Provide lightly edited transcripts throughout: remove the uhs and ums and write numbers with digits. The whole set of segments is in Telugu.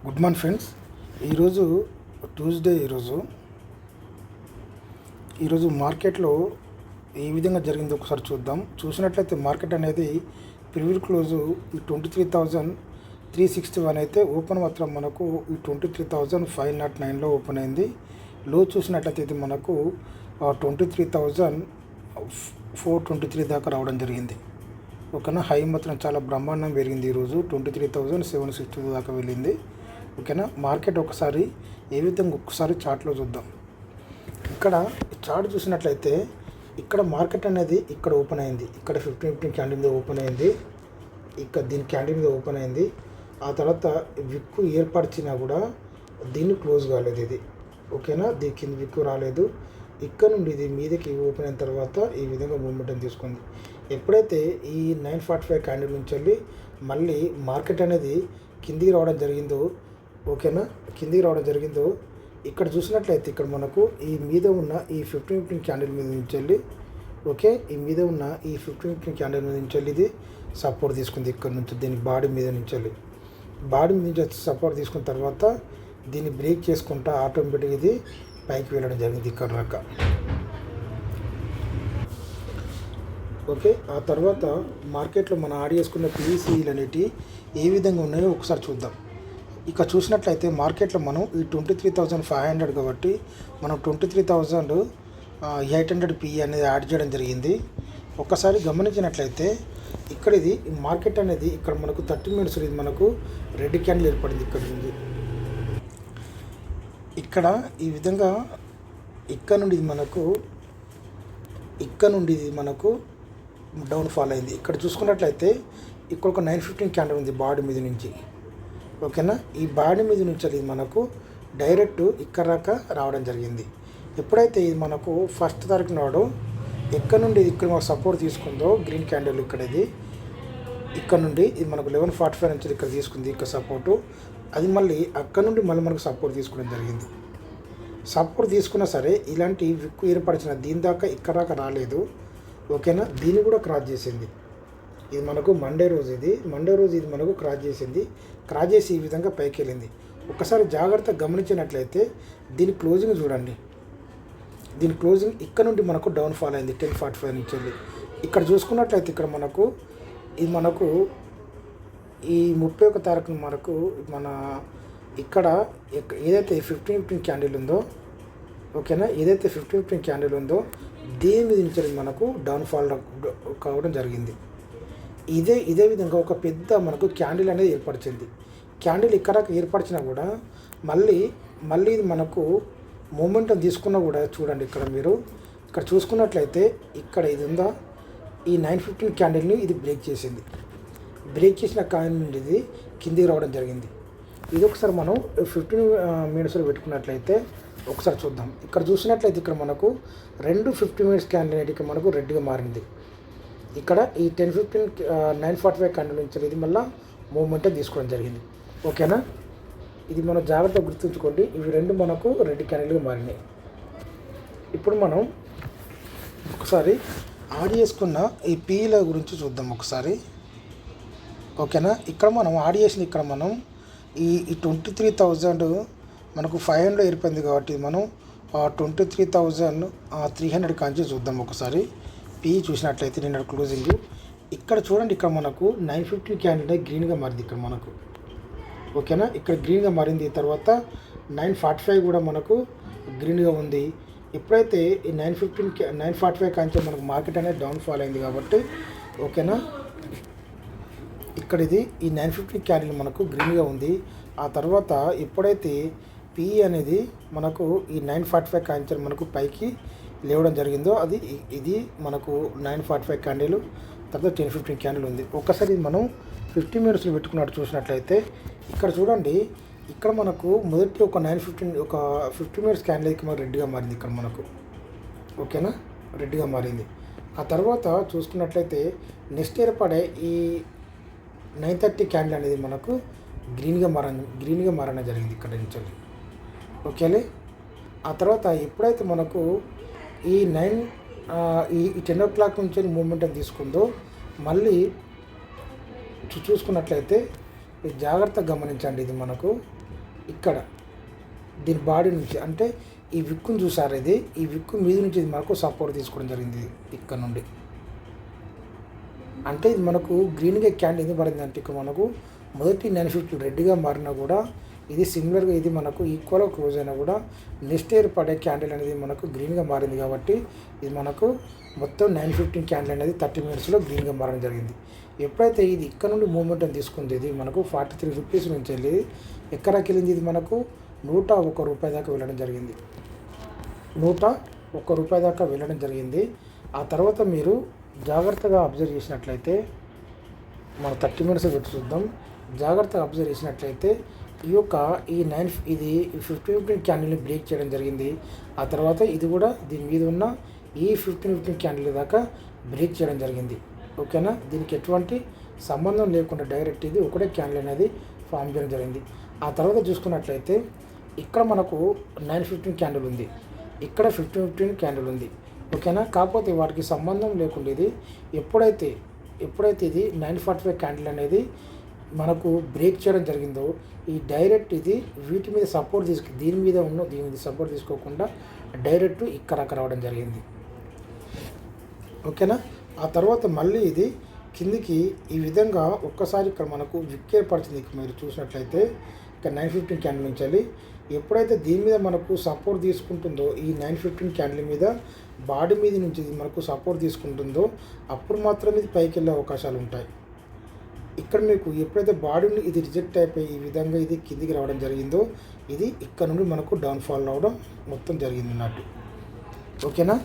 Good morning friends. ఈరోజు ట్యూస్డే. ఈరోజు మార్కెట్లో ఏ విధంగా జరిగిందో ఒకసారి చూద్దాం. చూసినట్లయితే మార్కెట్ అనేది ప్రివ్యూ క్లోజు ఈ 23,361 అయితే ఓపెన్ మాత్రం మనకు ఈ 23,509లో ఓపెన్ అయింది. లో చూసినట్లయితే ఇది మనకు 23,423 దాకా రావడం జరిగింది. ఓకేనా. హై మాత్రం చాలా బ్రహ్మాండం పెరిగింది. ఈరోజు 23,762 దాకా వెళ్ళింది. ఓకేనా. మార్కెట్ ఒకసారి ఏ విధంగా ఒక్కసారి చార్ట్లో చూద్దాం. ఇక్కడ చార్ట్ చూసినట్లయితే ఇక్కడ మార్కెట్ అనేది ఇక్కడ ఓపెన్ అయింది. ఇక్కడ 15 క్యాండిల్ మీద ఓపెన్ అయింది. ఇక్కడ దీని క్యాండిల్ మీద ఓపెన్ అయింది. ఆ తర్వాత విక్కు ఏర్పరిచినా కూడా దీన్ని క్లోజ్ కాలేదు ఇది. ఓకేనా. దీని కింద విక్కు రాలేదు. ఇక్కడ నుండి ఇది మీదకి ఓపెన్ అయిన తర్వాత ఈ విధంగా మూమెంటం తీసుకుంది. ఎప్పుడైతే ఈ 945 క్యాండిల్ నుంచి వెళ్ళి మళ్ళీ మార్కెట్ అనేది కిందికి రావడం జరిగిందో, ఓకేనా, కిందికి రావడం జరిగిందో ఇక్కడ చూసినట్లయితే ఇక్కడ మనకు ఈ మీద ఉన్న ఈ 15 క్యాండిల్ మీద నుంచి వెళ్ళి, ఓకే, ఈ మీద ఉన్న ఈ 15 క్యాండిల్ మీద నుంచి వెళ్ళి ఇది సపోర్ట్ తీసుకుంది. ఇక్కడ నుంచి దీని బాడీ మీద నుంచి వెళ్ళి సపోర్ట్ తీసుకున్న తర్వాత దీన్ని బ్రేక్ చేసుకుంటా ఆటోమేటిక్గా ఇది పైకి వెళ్ళడం జరిగింది ఇక్కడ దాకా. ఓకే. ఆ తర్వాత మార్కెట్లో మనం ఆడ్ చేసుకున్న పీసీలు అనేటివి ఏ విధంగా ఉన్నాయో ఒకసారి చూద్దాం. ఇక చూసినట్లయితే మార్కెట్లో మనం ఈ 23,500 కాబట్టి మనం 23,800 పిఈ అనేది యాడ్ చేయడం జరిగింది. ఒక్కసారి గమనించినట్లయితే ఇక్కడ ఇది మార్కెట్ అనేది ఇక్కడ మనకు 30 మినిట్స్ ఇది మనకు రెడ్ క్యాండిల్ ఏర్పడింది. ఇక్కడ ఉంది ఇక్కడ ఈ విధంగా ఇక్కడ నుండి ఇది మనకు డౌన్ ఫాల్ అయింది. ఇక్కడ చూసుకున్నట్లయితే ఇక్కడ ఒక 915 క్యాండిల్ ఉంది బాడీ మీద నుంచి. ఓకేనా. ఈ బాడీ మీద నుంచి అది మనకు డైరెక్ట్ ఇక్కడ దాకా రావడం జరిగింది. ఎప్పుడైతే ఇది మనకు ఫస్ట్ తారీఖు నాడు ఎక్కడ నుండి ఇక్కడ మనకు సపోర్ట్ తీసుకుందో గ్రీన్ క్యాండిల్ ఇక్కడ నుండి ఇది మనకు 1145 నుంచి ఇక్కడ తీసుకుంది ఇక్కడ సపోర్టు. అది మళ్ళీ అక్కడ నుండి మనకు సపోర్ట్ తీసుకోవడం జరిగింది. సపోర్ట్ తీసుకున్నా సరే ఇలాంటి విక్కు ఏర్పరిచిన దీని దాకా ఇక్కడ దాకా రాలేదు. ఓకేనా. దీన్ని కూడా క్రాస్ చేసింది. ఇది మనకు మండే రోజు ఇది మనకు క్రాస్ చేసి ఈ విధంగా పైకి వెళ్ళింది. ఒక్కసారి జాగ్రత్తగా గమనించినట్లయితే దీని క్లోజింగ్ చూడండి. దీని క్లోజింగ్ ఇక్కడ నుండి మనకు డౌన్ ఫాల్ అయింది 1045 నుంచి వెళ్ళి. ఇక్కడ చూసుకున్నట్లయితే ఇక్కడ ఇది మనకు ఈ 31 తారీఖున మనకు ఇక్కడ ఏదైతే 15 క్యాండిల్ ఉందో, ఓకేనా, ఏదైతే 15 క్యాండిల్ ఉందో దీని మీద నుంచి మనకు డౌన్ ఫాల్ కావడం జరిగింది. ఇదే విధంగా ఒక పెద్ద మనకు క్యాండిల్ అనేది ఏర్పరిచింది. క్యాండిల్ ఇక్కడ ఏర్పరిచినా కూడా మళ్ళీ ఇది మనకు మూమెంటం తీసుకున్నా కూడా చూడండి. ఇక్కడ చూసుకున్నట్లయితే ఇక్కడ ఇది ఉందా, ఈ 915 క్యాండిల్ని ఇది బ్రేక్ చేసిన క్యాండిల్ నుండి ఇది కిందికి రావడం జరిగింది. ఇది ఒకసారి మనం 15 మినిట్స్లో పెట్టుకున్నట్లయితే ఒకసారి చూద్దాం. ఇక్కడ చూసినట్లయితే ఇక్కడ మనకు 50 మినిట్స్ క్యాండిల్ అనేది మనకు రెడ్గా మారింది. ఇక్కడ ఈ 945 క్యాండిల్ నుంచి ఇది మళ్ళీ మూమెంట్ తీసుకోవడం జరిగింది. ఓకేనా. ఇది మనం జాగ్రత్తగా గుర్తుంచుకోండి. ఇవి రెండు మనకు రెడ్ క్యాండిల్గా మారినాయి. ఇప్పుడు మనం ఒకసారి ఆడ్ చేసుకున్న ఈ పీల గురించి చూద్దాం ఒకసారి. ఓకేనా. ఇక్కడ మనం ఆడ్ చేసిన ఇక్కడ మనం ఈ 23,000 మనకు 500 ఏర్పడింది కాబట్టి మనం 23,300 కాంచి చూద్దాం ఒకసారి. పీ చూసినట్లయితే నిన్న క్లోజింగ్ ఇక్కడ చూడండి. ఇక్కడ మనకు 950 క్యాండిల్ గ్రీన్గా మారింది ఇక్కడ మనకు. ఓకేనా. ఇక్కడ గ్రీన్గా మారింది. తర్వాత 945 కూడా మనకు గ్రీన్గా ఉంది. ఎప్పుడైతే ఈ 945 కాంచి మనకు మార్కెట్ అనేది డౌన్ ఫాల్ అయింది కాబట్టి, ఓకేనా, ఇక్కడ ఇది ఈ 950 క్యాండిల్ మనకు గ్రీన్గా ఉంది. ఆ తర్వాత ఎప్పుడైతే పీ అనేది మనకు ఈ 945 కాంచి మనకు పైకి లేవడం జరిగిందో ఇది మనకు 945 క్యాండిల్, తర్వాత 1015 క్యాండిల్ ఉంది. ఒక్కసారి మనం 50 మినిట్స్లో పెట్టుకున్నట్టు చూసినట్లయితే ఇక్కడ చూడండి. ఇక్కడ మనకు మొదటి ఒక 50 మినిట్స్ క్యాండిల్కి మనకు రెడ్గా మారింది ఇక్కడ మనకు. ఓకేనా. రెడ్గా మారింది. ఆ తర్వాత చూసుకున్నట్లయితే నెక్స్ట్ ఏర్పడే ఈ 930 క్యాండిల్ అనేది మనకు గ్రీన్గా మారడం జరిగింది ఇక్కడ నుంచి. ఓకేలే. ఆ తర్వాత ఎప్పుడైతే మనకు ఈ 10 o'clock నుంచి మూమెంటం తీసుకుందో మళ్ళీ చూసుకున్నట్లయితే జాగ్రత్తగా గమనించండి. ఇది మనకు ఇక్కడ దీని బాడీ నుంచి అంటే ఈ విక్కును చూసారు, ఇది ఈ విక్కు మీద నుంచి ఇది మనకు సపోర్ట్ తీసుకోవడం జరిగింది ఇక్కడ నుండి. అంటే ఇది మనకు గ్రీన్గా క్యాండిల్ ఎందుకు పడింది అంటే ఇక్కడ మనకు మొదటి 950 రెడ్గా మారినా కూడా ఇది సిమిలర్గా ఇది మనకు ఈక్వల్గా క్లోజ్ అయినా కూడా నెక్స్ట్ ఇయర్ పడే క్యాండిల్ అనేది మనకు గ్రీన్గా మారింది కాబట్టి ఇది మనకు మొత్తం 915 క్యాండిల్ అనేది 30 మినిట్స్లో గ్రీన్గా మారడం జరిగింది. ఎప్పుడైతే ఇది ఇక్కడ నుండి మూమెంటం తీసుకుంది ఇది మనకు 43 రూపీస్ నుంచి వెళ్ళి ఎక్కడికి వెళ్ళింది, ఇది మనకు 101 రూపాయి దాకా వెళ్ళడం జరిగింది. 101 రూపాయి దాకా వెళ్ళడం జరిగింది. ఆ తర్వాత మీరు జాగ్రత్తగా అబ్జర్వ్ చేసినట్లయితే మన 30 మినిట్స్ పెట్టి చూద్దాం. జాగ్రత్తగా అబ్జర్వ్ చేసినట్లయితే ఈ 15 క్యాండిల్ని బ్రేక్ చేయడం జరిగింది. ఆ తర్వాత ఇది కూడా దీని మీద ఉన్న ఈ 15 క్యాండిల్ దాకా బ్రేక్ చేయడం జరిగింది. ఓకేనా, దీనికి ఎటువంటి సంబంధం లేకుండా డైరెక్ట్ ఇది ఒకటే క్యాండిల్ అనేది ఫామ్ చేయడం జరిగింది. ఆ తర్వాత చూసుకున్నట్లయితే ఇక్కడ మనకు 915 క్యాండిల్ ఉంది, ఇక్కడ 15 క్యాండిల్ ఉంది. ఓకేనా, కాకపోతే వాటికి సంబంధం లేకుండా ఇది ఎప్పుడైతే ఇది 945 క్యాండిల్ అనేది మనకు బ్రేక్ చేయడం జరిగిందో ఈ డైరెక్ట్ ఇది వీటి మీద సపోర్ట్ దీని మీద సపోర్ట్ తీసుకోకుండా డైరెక్ట్ ఇక్కడ రావడం జరిగింది. ఓకేనా, ఆ తర్వాత మళ్ళీ ఇది కిందికి ఈ విధంగా ఒక్కసారి ఇక్కడ మనకు విక్ ఏర్పడుతుంది. మీరు చూసినట్లయితే ఇక్కడ 915 క్యాండిల్ నుంచి వెళ్ళి ఎప్పుడైతే దీని మీద మనకు సపోర్ట్ తీసుకుంటుందో ఈ 915 క్యాండిల్ మీద బాడీ మీద నుంచి ఇది మనకు సపోర్ట్ తీసుకుంటుందో అప్పుడు మాత్రమే ఇది పైకి వెళ్ళే అవకాశాలు ఉంటాయి. ఇక్కడ మీకు ఎప్పుడైతే బాడీని ఇది రిజెక్ట్ అయిపోయి ఈ విధంగా ఇది కిందికి రావడం జరిగిందో ఇది ఇక్కడ నుండి మనకు డౌన్ఫాల్ రావడం మొత్తం జరిగింది అన్నట్టు. ఓకేనా,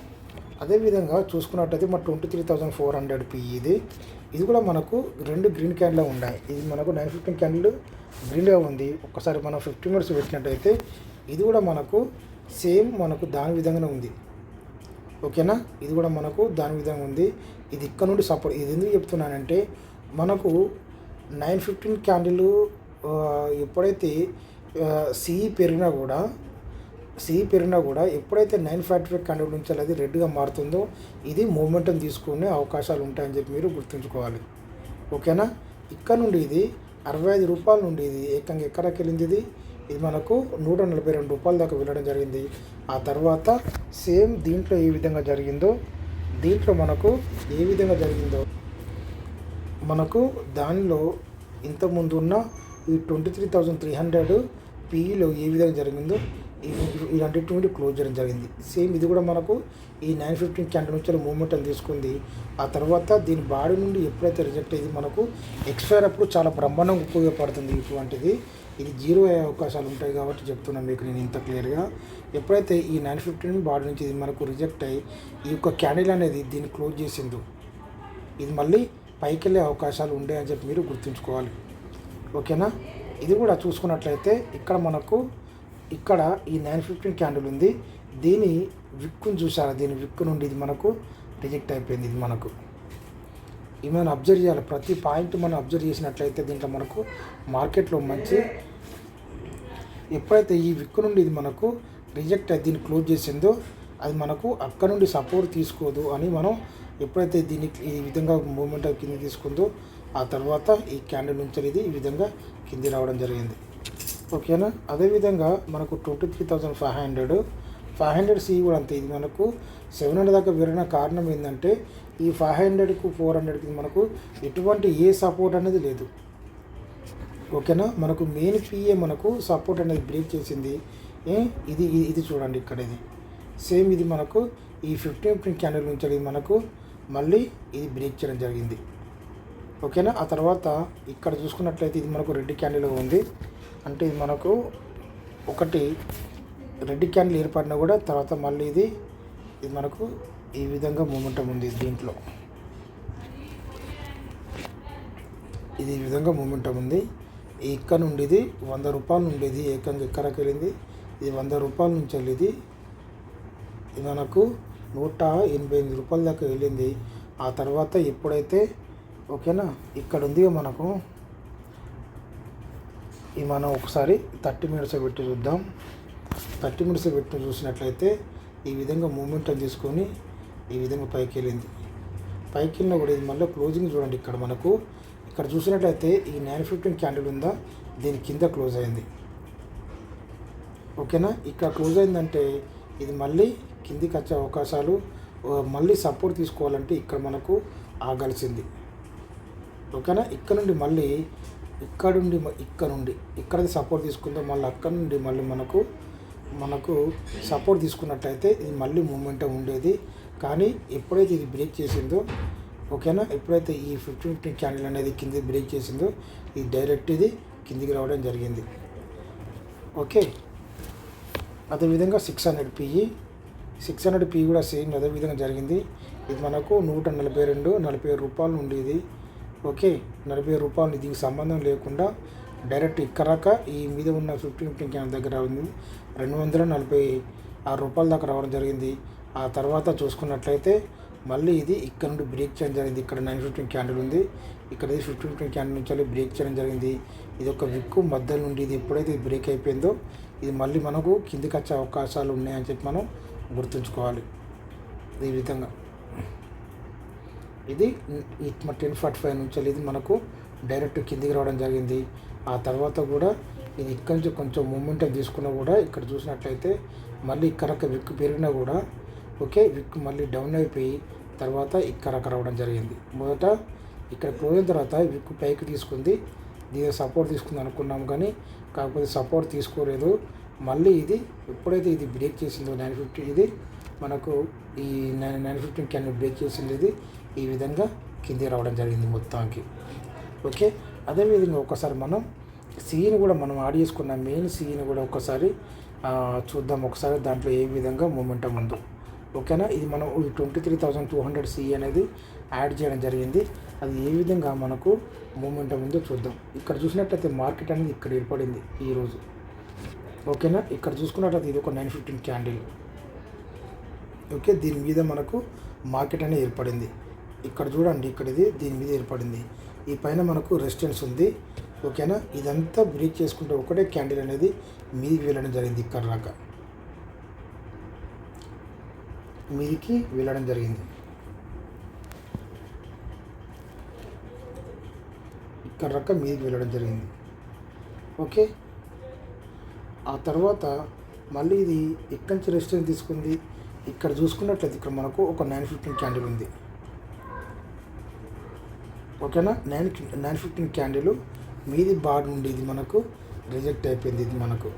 అదేవిధంగా చూసుకున్నట్టయితే మన 23,400 PE ఇది కూడా మనకు 2 గ్రీన్ క్యాండిల్ ఉన్నాయి. ఇది మనకు 915 క్యాండిల్ గ్రీన్గా ఉంది. ఒక్కసారి మనం 50 మినిట్స్ పెట్టినట్టయితే ఇది కూడా మనకు సేమ్ మనకు దాని విధంగానే ఉంది. ఓకేనా, ఇది కూడా మనకు దాని విధంగా ఉంది. ఇది ఇక్కడ నుండి సపోర్ట్. ఇది ఎందుకు చెప్తున్నానంటే మనకు 915 క్యాండిల్ ఎప్పుడైతే సిఈ పెరిగినా కూడా ఎప్పుడైతే 945 క్యాండిల్ నుంచి అది రెడ్గా మారుతుందో ఇది మూమెంటం తీసుకునే అవకాశాలు ఉంటాయని చెప్పి మీరు గుర్తుంచుకోవాలి. ఓకేనా, ఇక్కడ నుండి ఇది 65 రూపాయల నుండి ఇది ఏకంగా ఎక్కడికి వెళ్ళింది, ఇది మనకు 142 రూపాయల దాకా వెళ్ళడం జరిగింది. ఆ తర్వాత సేమ్ దీంట్లో ఏ విధంగా జరిగిందో మనకు దానిలో ఇంతకుముందు ఉన్న ఈ 23,300 PEలో ఏ విధంగా జరిగిందో ఇలాంటి క్లోజ్ చేయడం జరిగింది. సేమ్ ఇది కూడా మనకు ఈ 915 క్యాండిల్ నుంచి మూమెంట్ అని తీసుకుంది. ఆ తర్వాత దీని బాడీ నుండి ఎప్పుడైతే రిజెక్ట్ అయ్యింది మనకు ఎక్స్పైర్ అప్పుడు చాలా బ్రహ్మాండంగా ఉపయోగపడుతుంది. ఇటువంటిది ఇది జీరో అయ్యే అవకాశాలు ఉంటాయి కాబట్టి చెప్తున్నాను మీకు నేను ఇంత క్లియర్గా. ఎప్పుడైతే ఈ 915 బాడీ నుంచి ఇది మనకు రిజెక్ట్ అయ్యి ఈ యొక్క క్యాండిల్ అనేది దీన్ని క్లోజ్ చేసిందో ఇది మళ్ళీ పైకి వెళ్ళే అవకాశాలు ఉండే అని చెప్పి మీరు గుర్తుంచుకోవాలి. ఓకేనా, ఇది కూడా చూసుకున్నట్లయితే ఇక్కడ మనకు ఇక్కడ ఈ 915 క్యాండిల్ ఉంది. దీని విక్కును చూసారా, దీని విక్కు నుండి ఇది మనకు రిజెక్ట్ అయిపోయింది. ఇది మనకు ఏమైనా అబ్జర్వ్ చేయాలి, ప్రతి పాయింట్ మనం అబ్జర్వ్ చేసినట్లయితే దీంట్లో మనకు మార్కెట్లో మంచి ఎప్పుడైతే ఈ విక్కు నుండి ఇది మనకు రిజెక్ట్ అయ్యి దీన్ని క్లోజ్ చేసిందో అది మనకు అక్కడ నుండి సపోర్ట్ తీసుకోదు అని మనం ఎప్పుడైతే దీన్ని ఈ విధంగా మూమెంట్ కింద తీసుకుందో ఆ తర్వాత ఈ క్యాండిల్ నుంచి ఇది ఈ విధంగా కింది రావడం జరిగింది. ఓకేనా, అదేవిధంగా మనకు 23,500 CE కూడా అంతే. ఇది మనకు 700 దాకా పెరిగిన కారణం ఏంటంటే ఈ 500కు 400కి మనకు ఎటువంటి ఏ సపోర్ట్ అనేది లేదు. ఓకేనా, మనకు మెయిన్ PE మనకు సపోర్ట్ అనేది బ్రేక్ చేసింది. ఇది చూడండి ఇక్కడ ఇది సేమ్ ఇది మనకు ఈ 15 క్యాండిల్ నుంచి ఇది మనకు మళ్ళీ ఇది బ్రేక్ చేయడం జరిగింది. ఓకేనా, ఆ తర్వాత ఇక్కడ చూసుకున్నట్లయితే ఇది మనకు రెడ్ క్యాండిల్ ఉంది. అంటే ఇది మనకు ఒకటి రెడ్ క్యాండిల్ ఏర్పడినా కూడా తర్వాత మళ్ళీ ఇది మనకు ఈ విధంగా మూమెంటం ఉంది. దీంట్లో ఇది ఈ విధంగా మూమెంటం ఉంది. ఇక్కడ నుండి ఇది 100 రూపాయలు ఉండేది ఏకంగా ఎక్కడికి వెళ్ళింది, ఇది 100 రూపాయల నుంచి వెళ్ళేది ఇది మనకు 188 రూపాయల దాకా వెళ్ళింది. ఆ తర్వాత ఎప్పుడైతే ఓకేనా ఇక్కడ ఉంది మనకు ఇది మనం ఒకసారి 30 మినిట్స్ పెట్టి చూద్దాం. 30 మినిట్స్ పెట్టి చూసినట్లయితే ఈ విధంగా మూమెంటం తీసుకొని ఈ విధంగా పైకి వెళ్ళింది. పైకి వెళ్ళినా కూడా ఇది మళ్ళీ క్లోజింగ్ చూడండి. ఇక్కడ చూసినట్లయితే ఈ 915 క్యాండిల్ ఉందా దీని కింద క్లోజ్ అయింది. ఓకేనా. ఇక్కడ క్లోజ్ అయిందంటే ఇది మళ్ళీ కిందికి వచ్చే అవకాశాలు, మళ్ళీ సపోర్ట్ తీసుకోవాలంటే ఇక్కడ మనకు ఆగాల్సింది. ఓకేనా. ఇక్కడ నుండి మళ్ళీ ఇక్కడ నుండి ఇక్కడికి సపోర్ట్ తీసుకుంటే మళ్ళీ అక్కడ నుండి మళ్ళీ మనకు సపోర్ట్ తీసుకున్నట్లయితే ఇది మళ్ళీ మూమెంటం ఉండేది. కానీ ఎప్పుడైతే ఇది బ్రేక్ చేసిందో, ఓకేనా, ఎప్పుడైతే ఈ 15 క్యాండిల్ అనేది కింది బ్రేక్ చేసిందో ఇది డైరెక్ట్ ఇది కిందికి రావడం జరిగింది. ఓకే. అదేవిధంగా 600 PE కూడా సేమ్ అదేవిధంగా జరిగింది. ఇది మనకు 142 రూపాయలు ఉండేది. ఓకే, 40 రూపాయలు దీనికి సంబంధం లేకుండా డైరెక్ట్ ఇక్కడాక ఈ మీద ఉన్న 15 క్యాండిల్ దగ్గర ఉంది 246 రూపాయల దాకా రావడం జరిగింది. ఆ తర్వాత చూసుకున్నట్లయితే మళ్ళీ ఇది ఇక్కడ నుండి బ్రేక్ చేయడం జరిగింది. ఇక్కడ 915 క్యాండిల్ ఉంది, ఇక్కడ ఇది 15 క్యాండిల్ నుంచి బ్రేక్ చేయడం జరిగింది. ఇది ఒక విక్కు మధ్య నుండి ఇది ఎప్పుడైతే ఇది బ్రేక్ అయిపోయిందో ఇది మళ్ళీ మనకు కిందికి వచ్చే అవకాశాలు ఉన్నాయని చెప్పి మనం గుర్తుంచుకోవాలి. ఈ విధంగా ఇది 1045 నుంచి ఇది మనకు డైరెక్ట్ కిందికి రావడం జరిగింది. ఆ తర్వాత కూడా ఇది ఇక్కడి నుంచి కొంచెం మూమెంటం తీసుకున్నా కూడా ఇక్కడ చూసినట్లయితే మళ్ళీ ఇక్కడ విక్కు పెరిగినా కూడా ఓకే విక్కు మళ్ళీ డౌన్ అయిపోయి తర్వాత ఇక్కడ రావడం జరిగింది. మొదట ఇక్కడ క్లోజ్ అయిన తర్వాత విక్కు పైకి తీసుకుంది, దీని సపోర్ట్ తీసుకుంది అనుకున్నాం కానీ కాకపోతే సపోర్ట్ తీసుకోలేదు. మళ్ళీ ఇది ఎప్పుడైతే ఇది బ్రేక్ చేసిందో 950 ఇది మనకు ఈ 915 క్యాండిల్ బ్రేక్ చేసింది ఇది ఈ విధంగా కిందికి రావడం జరిగింది మొత్తానికి. ఓకే. అదేవిధంగా ఒకసారి మనం సీని కూడా మనం యాడ్ చేసుకున్న మెయిన్ సీని కూడా ఒకసారి చూద్దాం. ఒకసారి దాంట్లో ఏ విధంగా మూమెంటం ఉందో. ఓకేనా. ఇది మనం 23,200 సి అనేది యాడ్ చేయడం జరిగింది. అది ఏ విధంగా మనకు మూమెంటం ఉందో చూద్దాం. ఇక్కడ చూసినట్లయితే మార్కెట్ అనేది ఇక్కడ ఏర్పడింది ఈరోజు. ఓకేనా. ఇక్కడ చూసుకున్నట్లయితే ఇది ఒక 915 క్యాండిల్. ఓకే, దీని మీద మనకు మార్కెట్ అనేది ఏర్పడింది. ఇక్కడ చూడండి, ఇక్కడ ఇది దీని మీద ఏర్పడింది. ఈ పైన మనకు రెసిస్టెన్స్ ఉంది. ఓకేనా. ఇదంతా బ్రేక్ చేసుకుంటే ఒకటే క్యాండిల్ అనేది మీదికి వెళ్ళడం జరిగింది. ఇక్కడ రాక మీదికి వెళ్ళడం జరిగింది. ఇక్కడ రాక మీదికి వెళ్ళడం జరిగింది. ఓకే. ఆ తర్వాత మళ్ళీ ఇది ఇక్కడి నుంచి రెసిస్టెన్స్ తీసుకుంది. ఇక్కడ చూసుకున్నట్లయితే ఇక్కడ మనకు ఒక 915 క్యాండిల్ ఉంది. ఓకేనా. 915 క్యాండిల్ మీది బార్ నుండి ఇది మనకు రిజెక్ట్ అయిపోయింది. ఇది మనకు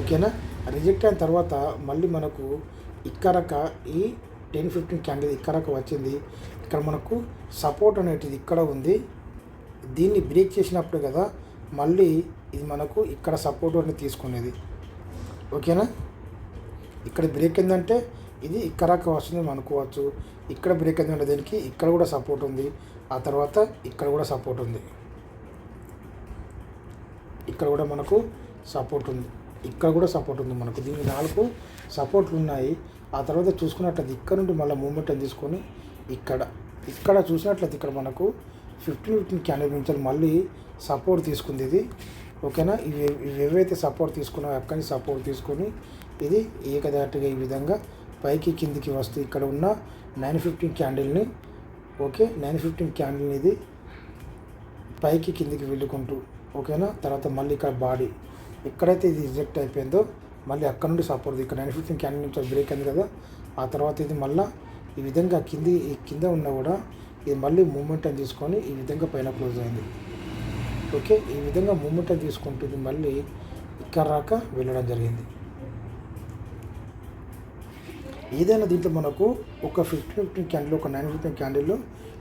ఓకేనా. రిజెక్ట్ అయిన తర్వాత మళ్ళీ మనకు ఇక్కడక ఈ 10-15 క్యాండిల్ ఇక్కడక వచ్చింది. ఇక్కడ మనకు సపోర్ట్ అనేటిది ఇక్కడ ఉంది. దీన్ని బ్రేక్ చేసినప్పుడు కదా మళ్ళీ ఇది మనకు ఇక్కడ సపోర్ట్ అనేది తీసుకునేది. ఓకేనా. ఇక్కడ బ్రేక్ ఏంటంటే ఇది ఇక్కడక వస్తుంది అనుకోవచ్చు. ఇక్కడ బ్రేక్ ఏంటంటే దీనికి ఇక్కడ కూడా సపోర్ట్ ఉంది. ఆ తర్వాత ఇక్కడ కూడా సపోర్ట్ ఉంది. ఇక్కడ కూడా మనకు సపోర్ట్ ఉంది. ఇక్కడ కూడా సపోర్ట్ ఉంది. మనకు దీనికి 4 సపోర్ట్లు ఉన్నాయి. ఆ తర్వాత చూసుకున్నట్లయితే ఇక్కడ నుండి మళ్ళీ మూమెంట్ అని తీసుకొని ఇక్కడ చూసినట్లయితే ఇక్కడ మనకు 15 క్యాండిల్ నుంచి మళ్ళీ సపోర్ట్ తీసుకుంది ఇది. ఓకేనా. ఇవి ఏవైతే సపోర్ట్ తీసుకున్నాయో అక్కడి నుంచి సపోర్ట్ తీసుకొని ఇది ఏకదాటిగా ఈ విధంగా పైకి కిందికి వస్తూ ఇక్కడ ఉన్న 915 క్యాండిల్ని ఓకే 915 క్యాండిల్ని ఇది పైకి కిందికి వెళ్ళుకుంటూ ఓకేనా. తర్వాత మళ్ళీ ఇక్కడ బాడీ ఎక్కడైతే ఇది రిజెక్ట్ అయిపోయిందో మళ్ళీ అక్కడ నుండి సపోర్ట్ ఇక్కడ 915 క్యాండిల్ నుంచి బ్రేక్ అయింది కదా. ఆ తర్వాత ఇది మళ్ళీ ఈ విధంగా కింద ఉన్నా కూడా ఇది మళ్ళీ మూమెంటం తీసుకొని ఈ విధంగా పైన క్లోజ్ అయింది. ఓకే, ఈ విధంగా మూమెంటం తీసుకుంటుంది మళ్ళీ ఇక్కడ రాక వెళ్ళడం జరిగింది. ఏదైనా దీంట్లో మనకు ఒక 15 క్యాండిల్ ఒక 915 క్యాండిల్లో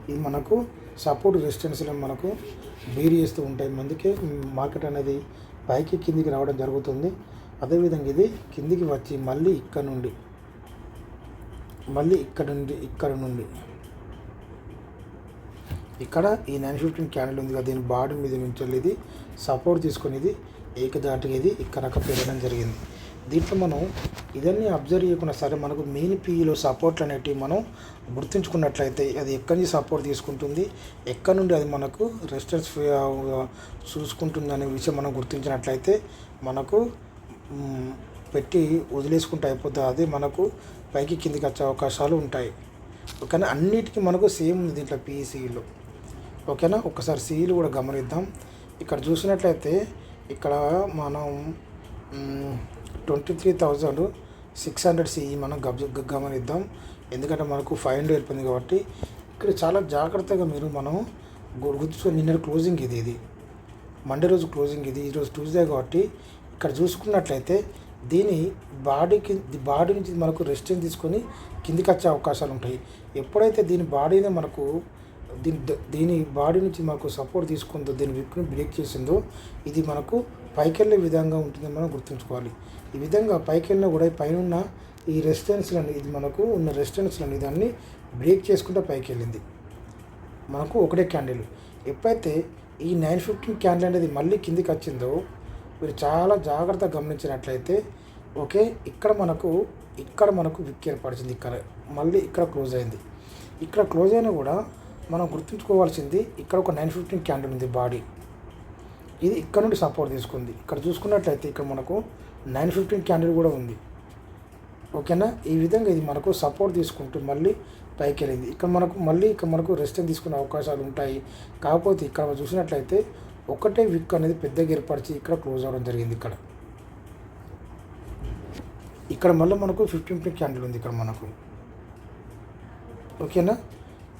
ఇది మనకు సపోర్ట్ రెసిస్టెన్స్లో మనకు బేర్ చేస్తూ ఉంటాయి. అందుకే మార్కెట్ అనేది పైకి కిందికి రావడం జరుగుతుంది. అదేవిధంగా ఇది కిందికి వచ్చి మళ్ళీ ఇక్కడ నుండి ఇక్కడ ఈ 915 క్యాండిల్ ఉంది కదా, దీని బాడీ మీద నుంచి ఇది సపోర్ట్ తీసుకొని ఇది ఏకదాటిగా ఇది ఇక్కడ పెరగడం జరిగింది. దీంట్లో మనం ఇదన్నీ అబ్జర్వ్ చేయకుండా సరే మనకు మెయిన్ పీఈలో సపోర్ట్లు అనేటివి మనం గుర్తుంచుకున్నట్లయితే అది ఎక్కడి నుంచి సపోర్ట్ తీసుకుంటుంది, ఎక్కడి నుండి అది మనకు రెసిస్టెన్స్ చూసుకుంటుంది అనే విషయం మనం గుర్తించినట్లయితే మనకు పెట్టి వదిలేసుకుంటే అయిపోతుంది. అది మనకు పైకి కిందికి వచ్చే అవకాశాలు ఉంటాయి. ఓకేనా. అన్నిటికీ మనకు సేమ్ ఉంది దీంట్లో పీఈసీలో. ఓకేనా. ఒకసారి సీఈలు కూడా గమనిద్దాం. ఇక్కడ చూసినట్లయితే ఇక్కడ మనం 23,600 సిఈ మనం గమనిద్దాం. ఎందుకంటే మనకు 500 అయిపోయింది కాబట్టి ఇక్కడ చాలా జాగ్రత్తగా మనం గుర్తుంచుకొని నిన్న క్లోజింగ్ ఇది మండే రోజు క్లోజింగ్ ఈరోజు ట్యూస్డే కాబట్టి ఇక్కడ చూసుకున్నట్లయితే దీని బాడీ నుంచి మనకు రెస్టింగ్ తీసుకొని కిందికి వచ్చే అవకాశాలు ఉంటాయి. ఎప్పుడైతే దీని బాడీనే మనకు దీని బాడీ నుంచి మనకు సపోర్ట్ తీసుకుందో, దీని విక్ని బ్రేక్ చేసిందో, ఇది మనకు పైకి వెళ్ళే విధంగా ఉంటుందని మనం గుర్తుంచుకోవాలి. ఈ విధంగా పైకి వెళ్ళినా కూడా పైన ఉన్న ఈ రెసిస్టెన్స్లని, ఇది మనకు ఉన్న రెసిస్టెన్స్లని దాన్ని బ్రేక్ చేసుకుంటూ పైకి వెళ్ళింది. మనకు ఒకటే క్యాండిల్. ఎప్పుడైతే ఈ 915 క్యాండిల్ అనేది మళ్ళీ కిందికి వచ్చిందో మీరు చాలా జాగ్రత్తగా గమనించినట్లయితే ఓకే, ఇక్కడ మనకు విక్ ఏర్పరిచింది. మళ్ళీ ఇక్కడ క్లోజ్ అయింది. ఇక్కడ క్లోజ్ అయినా కూడా మనం గుర్తుంచుకోవాల్సింది, ఇక్కడ ఒక 915 క్యాండిల్ ఉంది బాడీ, ఇది ఇక్కడ నుండి సపోర్ట్ తీసుకుంది. ఇక్కడ చూసుకున్నట్లయితే ఇక్కడ మనకు 915 క్యాండిల్ కూడా ఉంది. ఓకేనా, ఈ విధంగా ఇది మనకు సపోర్ట్ తీసుకుంటూ మళ్ళీ పైకి వెళ్ళింది. ఇక్కడ మనకు రెస్ట్ తీసుకునే అవకాశాలు ఉంటాయి. కాకపోతే ఇక్కడ చూసినట్లయితే ఒకటే విక్ అనేది పెద్దగా ఏర్పరిచి ఇక్కడ క్లోజ్ అవ్వడం జరిగింది. ఇక్కడ మళ్ళీ మనకు 15 క్యాండిల్ ఉంది ఇక్కడ మనకు. ఓకేనా,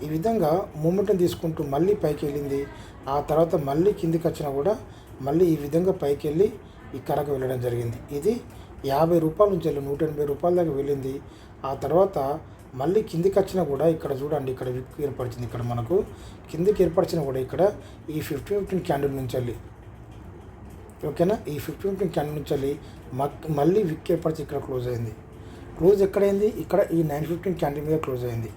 ఈ విధంగా మూమెంటం తీసుకుంటూ మళ్ళీ పైకి వెళ్ళింది. ఆ తర్వాత మళ్ళీ కిందికి వచ్చినా కూడా మళ్ళీ ఈ విధంగా పైకి వెళ్ళి ఇక్కడకు వెళ్ళడం జరిగింది. ఇది 50 రూపాయల నుంచి వెళ్ళి 180 రూపాయల దాకా వెళ్ళింది. ఆ తర్వాత మళ్ళీ కిందికి వచ్చినా కూడా ఇక్కడ చూడండి, ఇక్కడ విక్ ఏర్పరిచింది. ఇక్కడ మనకు కిందికి ఏర్పరిచినా కూడా ఇక్కడ ఈ 15 క్యాండిల్ నుంచి వెళ్ళి, ఓకేనా, ఈ 15 క్యాండిల్ నుంచి వెళ్ళి మళ్ళీ విక్ ఏర్పరిచి ఇక్కడ క్లోజ్ అయింది. క్లోజ్ ఎక్కడైంది? ఇక్కడ ఈ 915 క్యాండిల్ మీద క్లోజ్ అయింది.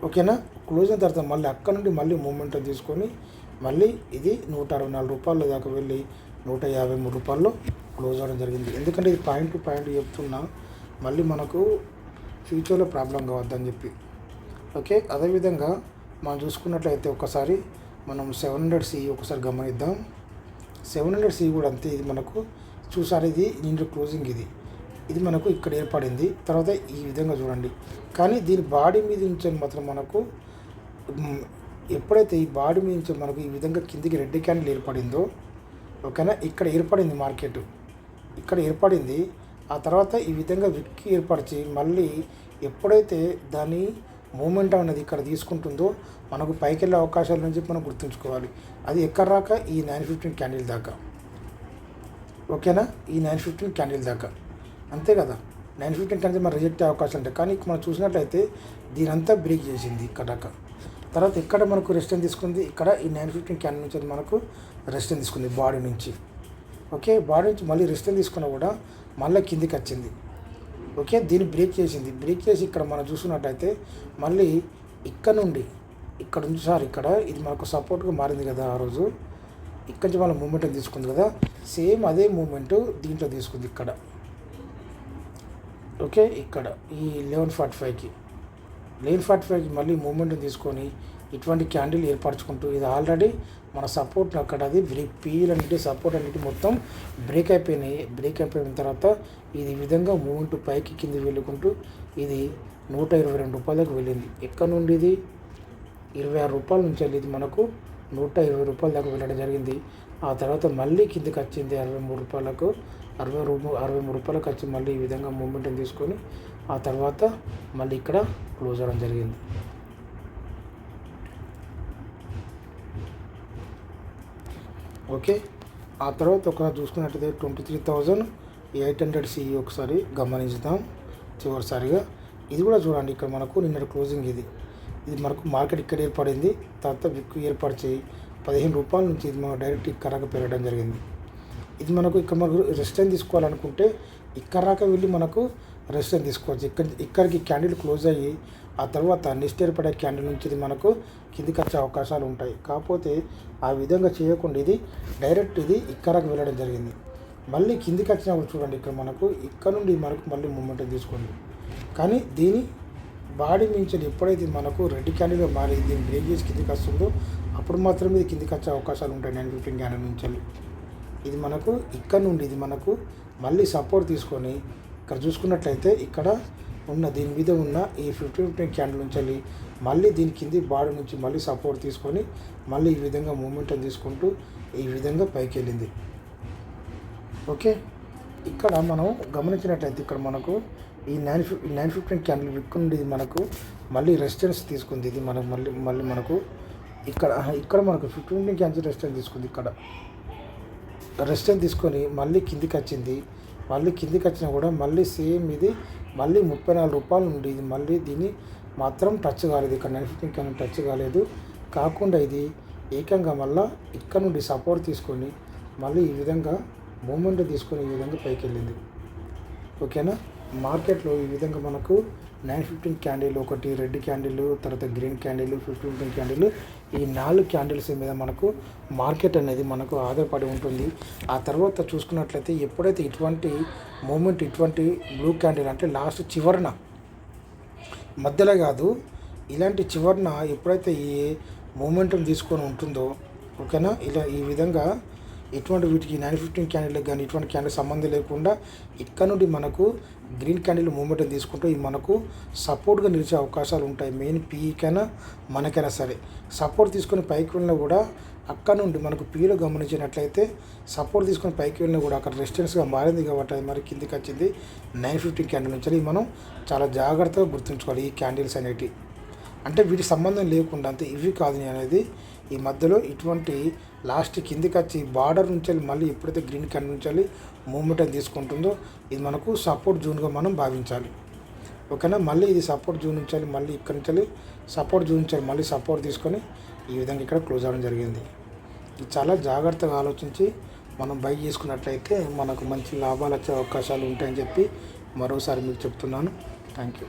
ఓకేనా, క్లోజ్ అయిన తర్వాత మళ్ళీ అక్కడ నుండి మళ్ళీ మూమెంటం తీసుకొని మళ్ళీ ఇది 164 రూపాయల దాకా వెళ్ళి 153 రూపాయల్లో క్లోజ్ అవ్వడం జరిగింది. ఎందుకంటే ఇది పాయింట్ టు పాయింట్ చెప్తున్నా, మళ్ళీ మనకు ఫ్యూచర్లో ప్రాబ్లం కావద్దని చెప్పి. ఓకే, అదేవిధంగా మనం చూసుకున్నట్లయితే ఒకసారి మనం 700 సిఈ ఒకసారి గమనిద్దాం. 700 సిఈ కూడా అంతే. ఇది మనకు చూసారు, ఇది నిండు క్లోజింగ్ ఇది మనకు ఇక్కడ ఏర్పడింది. తర్వాత ఈ విధంగా చూడండి. కానీ దీని బాడీ మీద నుంచి మాత్రం మనకు ఎప్పుడైతే ఈ బాడీ మీద నుంచి మనకు ఈ విధంగా కిందికి రెడ్ క్యాండిల్ ఏర్పడిందో, ఓకేనా, ఇక్కడ ఏర్పడింది మార్కెట్, ఇక్కడ ఏర్పడింది. ఆ తర్వాత ఈ విధంగా విక్కి ఏర్పరిచి మళ్ళీ ఎప్పుడైతే దాని మూమెంట్ అనేది ఇక్కడ తీసుకుంటుందో మనకు పైకి వెళ్ళే అవకాశాల నుంచి మనం గుర్తుంచుకోవాలి. అది ఎక్కడ రాక ఈ 915 క్యాండిల్ దాకా. ఓకేనా, ఈ 915 క్యాండిల్ దాకా అంతే కదా. 915 క్యాండిల్ మనం రిజెక్ట్ అయ్యే అవకాశాలు ఉంటాయి. కానీ మనం చూసినట్లయితే దీనంతా బ్రేక్ చేసింది ఇక్కడ. తర్వాత ఇక్కడ మనకు రెస్టెన్ తీసుకుంది. ఇక్కడ ఈ 915 క్యాండిల్ నుంచి మనకు రెస్టెన్ తీసుకుంది బాడీ నుంచి. ఓకే, బాడీ నుంచి మళ్ళీ రెస్టెన్ తీసుకున్నా కూడా మళ్ళీ కిందికి వచ్చింది. ఓకే, దీన్ని బ్రేక్ చేసింది. బ్రేక్ చేసి ఇక్కడ మనం చూసుకున్నట్టయితే మళ్ళీ ఇక్కడ నుండి ఇక్కడ నుంచి ఇక్కడ ఇది మనకు సపోర్ట్గా మారింది కదా. ఆ రోజు ఇక్కడ నుంచి మళ్ళీ మూమెంట్ తీసుకుంది కదా. సేమ్ అదే మూమెంట్ దీంట్లో తీసుకుంది ఇక్కడ. ఓకే, ఇక్కడ ఈ 1145కి మళ్ళీ మూమెంట్ తీసుకొని ఇటువంటి క్యాండిల్ ఏర్పరచుకుంటూ ఇది ఆల్రెడీ మన సపోర్ట్ అక్కడ అది పీల్ అనేది సపోర్ట్ అనేది మొత్తం బ్రేక్ అయిపోయినాయి. బ్రేక్ అయిపోయిన తర్వాత ఇది ఈ విధంగా మూమెంట్ పైకి కింది వెళ్ళుకుంటూ ఇది 122 రూపాయలకు వెళ్ళింది. ఎక్కడ నుండి ఇది 26 రూపాయల నుంచి వెళ్ళి ఇది మనకు 120 రూపాయల దాకా వెళ్ళడం జరిగింది. ఆ తర్వాత మళ్ళీ కిందికి వచ్చింది 63 రూపాయలకు, 63 రూపాయలకు వచ్చి మళ్ళీ ఈ విధంగా మూమెంటం తీసుకొని ఆ తర్వాత మళ్ళీ ఇక్కడ క్లోజ్ అవ్వడం జరిగింది. ఓకే, ఆ తర్వాత ఒకసారి చూసుకున్నట్టయితే 23,800 సిఈ ఒకసారి గమనించుదాం చివరిసారిగా. ఇది కూడా చూడండి, ఇక్కడ మనకు నిన్న క్లోజింగ్ ఇది మనకు మార్కెట్ ఇక్కడ ఏర్పడింది. తర్వాత విక్ ఏర్పరిచి 15 రూపాయల నుంచి ఇది మనం డైరెక్ట్ ఇక్కడక పెరగడం జరిగింది. ఇది మనకు ఇక్కడ మనకు రెస్టెన్ తీసుకోవాలనుకుంటే ఇక్కడక వెళ్ళి మనకు రెస్టెన్ తీసుకోవచ్చు. ఇక్కడికి క్యాండిల్ క్లోజ్ అయ్యి ఆ తర్వాత నెక్స్ట్ ఏర్పడే క్యాండిల్ నుంచి ఇది మనకు కిందికి వచ్చే అవకాశాలు ఉంటాయి. కాకపోతే ఆ విధంగా చేయకుండా ఇది డైరెక్ట్ ఇది ఇక్కడకు వెళ్ళడం జరిగింది. మళ్ళీ కిందికి వచ్చినప్పుడు చూడండి, ఇక్కడ మనకు ఇక్కడ నుండి మనకు మళ్ళీ మూమెంట్ తీసుకోండి. కానీ దీని బాడీ నుంచి ఎప్పుడైతే మనకు రెడ్ క్యాండిల్గా మారి దీన్ని బ్రేక్ చేసి కిందికి వస్తుందో అప్పుడు మాత్రమే ఇది కిందికి వచ్చే అవకాశాలు ఉంటాయి. 915 క్యాండిల్ నుంచి ఇది మనకు ఇక్కడ నుండి ఇది మనకు మళ్ళీ సపోర్ట్ తీసుకొని ఇక్కడ చూసుకున్నట్లయితే ఇక్కడ ఉన్న దీని మీద ఉన్న ఈ 50-50 క్యాండిల్ నుంచి మళ్ళీ దీని కింది బాడీ నుంచి మళ్ళీ సపోర్ట్ తీసుకొని మళ్ళీ ఈ విధంగా మూమెంటం తీసుకుంటూ ఈ విధంగా పైకి వెళ్ళింది. ఓకే, ఇక్కడ మనం గమనించినట్లయితే ఇక్కడ మనకు ఈ 915 క్యాండిల్ విక్ నుండి మనకు మళ్ళీ రెసిస్టెన్స్ తీసుకుంది. ఇది మనకు మళ్ళీ మనకు ఇక్కడ మనకు 15 క్యాండిల్ రెసిస్టెన్స్ తీసుకుంది. ఇక్కడ రెసిస్టెన్స్ తీసుకొని మళ్ళీ కిందికి వచ్చింది. మళ్ళీ కిందికి వచ్చినా కూడా మళ్ళీ సేమ్ ఇది మళ్ళీ 34 రూపాయలు నుండి ఇది మళ్ళీ దీన్ని మాత్రం టచ్ కాలేదు. ఇక్కడ 915 క్యాండిల్ టచ్ కాలేదు. కాకుండా ఇది ఏకంగా మళ్ళీ ఇక్కడ నుండి సపోర్ట్ తీసుకొని మళ్ళీ ఈ విధంగా మూమెంట్ తీసుకొని ఈ విధంగా పైకి వెళ్ళింది. ఓకేనా, మార్కెట్లో ఈ విధంగా మనకు 915 క్యాండిల్, ఒకటి రెడ్ క్యాండిల్, తర్వాత గ్రీన్ క్యాండిల్, 15 క్యాండిల్, ఈ 4 క్యాండిల్స్ మీద మనకు మార్కెట్ అనేది మనకు ఆధారపడి ఉంటుంది. ఆ తర్వాత చూసుకున్నట్లయితే ఎప్పుడైతే ఇటువంటి మూమెంట్, ఇటువంటి బ్లూ క్యాండిల్ అంటే లాస్ట్ చివరన మధ్యలో కాదు, ఇలాంటి చివరన ఎప్పుడైతే ఈ మూమెంటం తీసుకొని ఉంటుందో, ఓకేనా, ఇలా ఈ విధంగా ఎటువంటి వీటికి 915 క్యాండిల్కి కానీ ఇటువంటి క్యాండిల్ సంబంధం లేకుండా ఇక్కడ నుండి మనకు గ్రీన్ క్యాండిల్ మూమెంట్ తీసుకుంటూ ఈ మనకు సపోర్ట్గా నిలిచే అవకాశాలు ఉంటాయి. మెయిన్ పీకైనా మనకైనా సరే సపోర్ట్ తీసుకొని పైకి వెళ్ళినా కూడా అక్కడ నుండి మనకు పీలో గమనించినట్లయితే సపోర్ట్ తీసుకొని పైకి వెళ్ళినా కూడా అక్కడ రెసిస్టెన్స్గా మారింది కాబట్టి అది మరి కిందికి వచ్చింది 915 క్యాండిల్ నుంచి. మనం చాలా జాగ్రత్తగా గుర్తుంచుకోవాలి ఈ క్యాండిల్స్ అనేటివి. అంటే వీటి సంబంధం లేకుండా అంతే ఇవి కాదు అనేది ఈ మధ్యలో ఇటువంటి లాస్ట్ కిందికి వచ్చి బార్డర్ నుంచి మళ్ళీ ఎప్పుడైతే గ్రీన్ క్యాండిల్ నుంచి మూమెంట్ తీసుకుంటుందో ఇది మనకు సపోర్ట్ జోన్గా మనం భావించాలి. ఓకేనా, మళ్ళీ ఇది సపోర్ట్ జోన్ నుంచి మళ్ళీ ఇక్కడ నుంచి సపోర్ట్ జోన్ నుంచి మళ్ళీ సపోర్ట్ తీసుకొని ఈ విధంగా ఇక్కడ క్లోజ్ అవ్వడం జరిగింది. ఇది చాలా జాగ్రత్తగా ఆలోచించి మనం బై చేసుకున్నట్లయితే మనకు మంచి లాభాలు వచ్చే అవకాశాలు ఉంటాయని చెప్పి మరోసారి మీకు చెప్తున్నాను. Thank you.